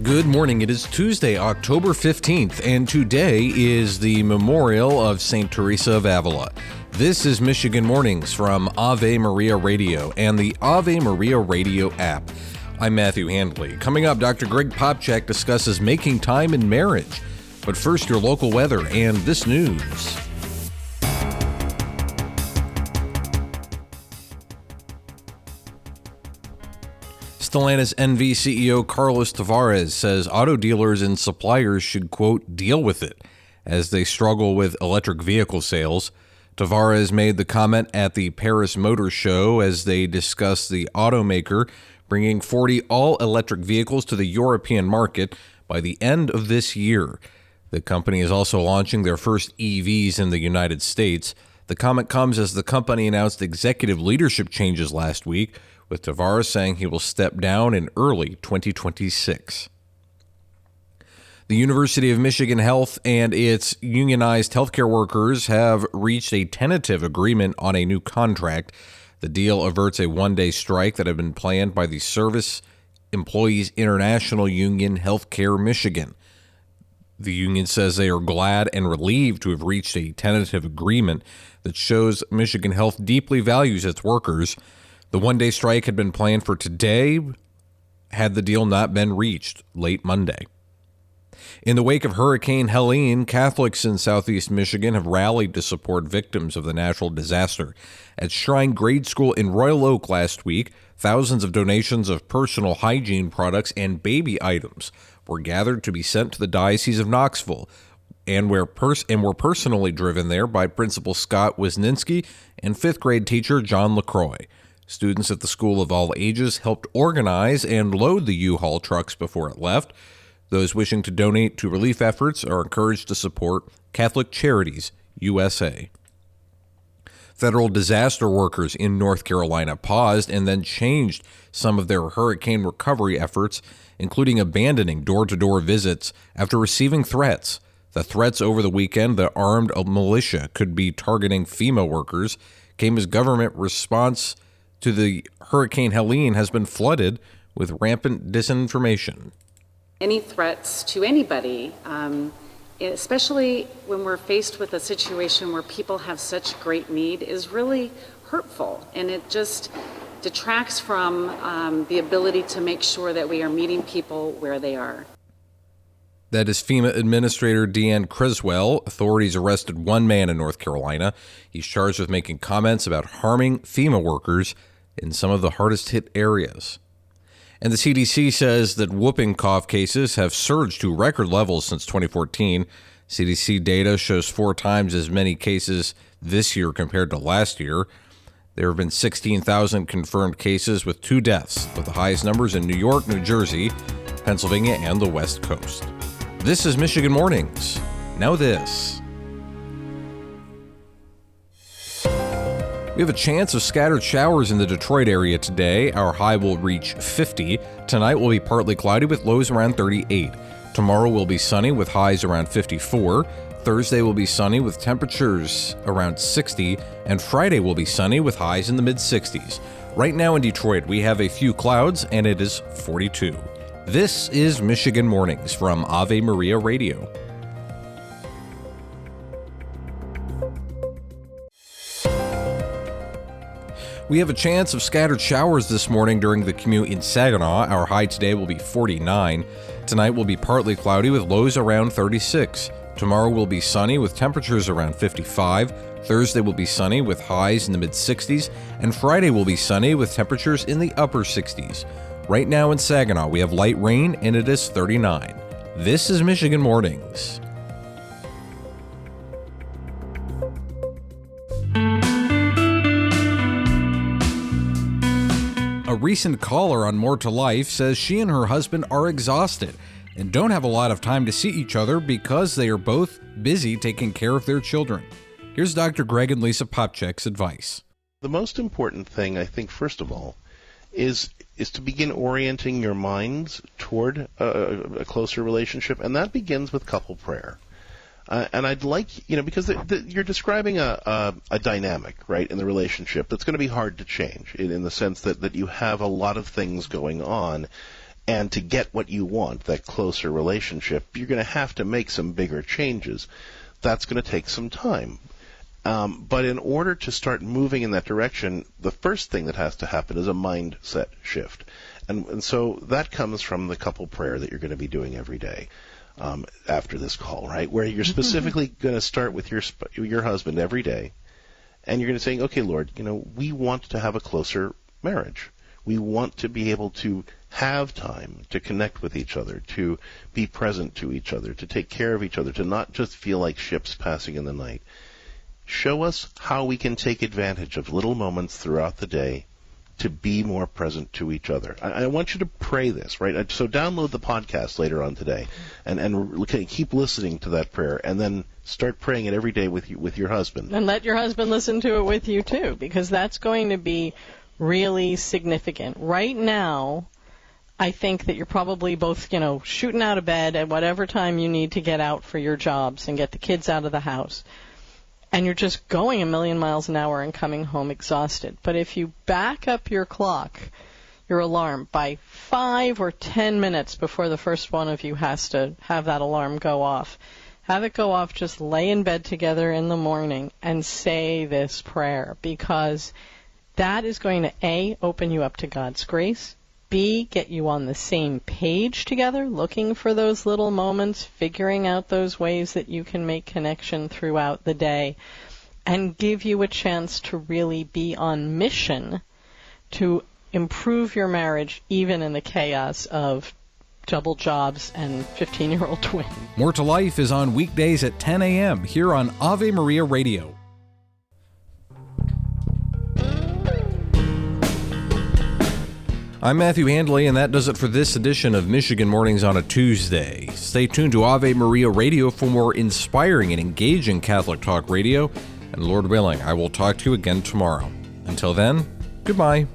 Good morning. It is Tuesday, October 15th, and today is the memorial of St. Teresa of Avila. This is Michigan Mornings from Ave Maria Radio and the Ave Maria Radio app. I'm Matthew Handley. Coming up, Dr. Greg Popcak discusses making time in marriage. But first, your local weather and this news. Stellantis NV CEO Carlos Tavares says auto dealers and suppliers should, quote, deal with it as they struggle with electric vehicle sales. Tavares made the comment at the Paris Motor Show as they discussed the automaker bringing 40 all-electric vehicles to the European market by the end of this year. The company is also launching their first EVs in the United States. The comment comes as the company announced executive leadership changes last week, with Tavares saying he will step down in early 2026. The University of Michigan Health and its unionized healthcare workers have reached a tentative agreement on a new contract. The deal averts a one-day strike that had been planned by the Service Employees International Union Healthcare Michigan. The union says they are glad and relieved to have reached a tentative agreement that shows Michigan Health deeply values its workers. The one-day strike had been planned for today had the deal not been reached late Monday. In the wake of Hurricane Helene, Catholics in southeast Michigan have rallied to support victims of the natural disaster. At Shrine Grade School in Royal Oak last week, thousands of donations of personal hygiene products and baby items were gathered to be sent to the Diocese of Knoxville and were personally driven there by Principal Scott Wisniewski and fifth grade teacher John LaCroix. Students at the school of all ages helped organize and load the U-Haul trucks before it left. Those wishing to donate to relief efforts are encouraged to support Catholic Charities USA. Federal disaster workers in North Carolina paused and then changed some of their hurricane recovery efforts, including abandoning door-to-door visits after receiving threats. The threats over the weekend that armed militia could be targeting FEMA workers came as government response to the Hurricane Helene has been flooded with rampant disinformation. Any threats to anybody, especially when we're faced with a situation where people have such great need, is really hurtful, and it just detracts from the ability to make sure that we are meeting people where they are. That is FEMA Administrator Deanne Criswell. Authorities arrested one man in North Carolina. He's charged with making comments about harming FEMA workers in some of the hardest hit areas. And the CDC says that whooping cough cases have surged to record levels since 2014. CDC data shows 4 times as many cases this year compared to last year. There have been 16,000 confirmed cases with 2 deaths, with the highest numbers in New York, New Jersey, Pennsylvania, and the West Coast. This is Michigan Mornings. Now this. We have a chance of scattered showers in the Detroit area today. Our high will reach 50. Tonight will be partly cloudy with lows around 38. Tomorrow will be sunny with highs around 54. Thursday will be sunny with temperatures around 60. And Friday will be sunny with highs in the mid-60s. Right now in Detroit, we have a few clouds and it is 42. This is Michigan Mornings from Ave Maria Radio. We have a chance of scattered showers this morning during the commute in Saginaw. Our high today will be 49. Tonight will be partly cloudy with lows around 36. Tomorrow will be sunny with temperatures around 55. Thursday will be sunny with highs in the mid-60s. And Friday will be sunny with temperatures in the upper 60s. Right now in Saginaw, we have light rain and it is 39. This is Michigan Mornings. A recent caller on More to Life says she and her husband are exhausted and don't have a lot of time to see each other because they are both busy taking care of their children. Here's Dr. Greg and Lisa Popcak's advice. The most important thing, I think, first of all, is to begin orienting your minds toward a closer relationship, and that begins with couple prayer. And I'd like, because you're describing a dynamic, right, in the relationship that's going to be hard to change in the sense that you have a lot of things going on. And to get what you want, that closer relationship, you're going to have to make some bigger changes. That's going to take some time. But in order to start moving in that direction, the first thing that has to happen is a mindset shift. And so that comes from the couple prayer that you're going to be doing every day after this call, right? Where you're specifically going to start with your husband every day, and you're going to say, okay, Lord, we want to have a closer marriage. We want to be able to have time to connect with each other, to be present to each other, to take care of each other, to not just feel like ships passing in the night. Show us how we can take advantage of little moments throughout the day to be more present to each other. I want you to pray this, right? So download the podcast later on today and keep listening to that prayer, and then start praying it every day with your husband. And let your husband listen to it with you too, because that's going to be really significant. Right now, I think that you're probably both, shooting out of bed at whatever time you need to get out for your jobs and get the kids out of the house. And you're just going a million miles an hour and coming home exhausted. But if you back up your clock, your alarm, by 5 or 10 minutes before the first one of you has to have that alarm go off, have it go off, just lay in bed together in the morning and say this prayer, because that is going to, A, open you up to God's grace, B, get you on the same page together, looking for those little moments, figuring out those ways that you can make connection throughout the day, and give you a chance to really be on mission to improve your marriage, even in the chaos of double jobs and 15-year-old twins. More to Life is on weekdays at 10 a.m. here on Ave Maria Radio. I'm Matthew Handley, and that does it for this edition of Michigan Mornings on a Tuesday. Stay tuned to Ave Maria Radio for more inspiring and engaging Catholic talk radio, and Lord willing, I will talk to you again tomorrow. Until then, goodbye.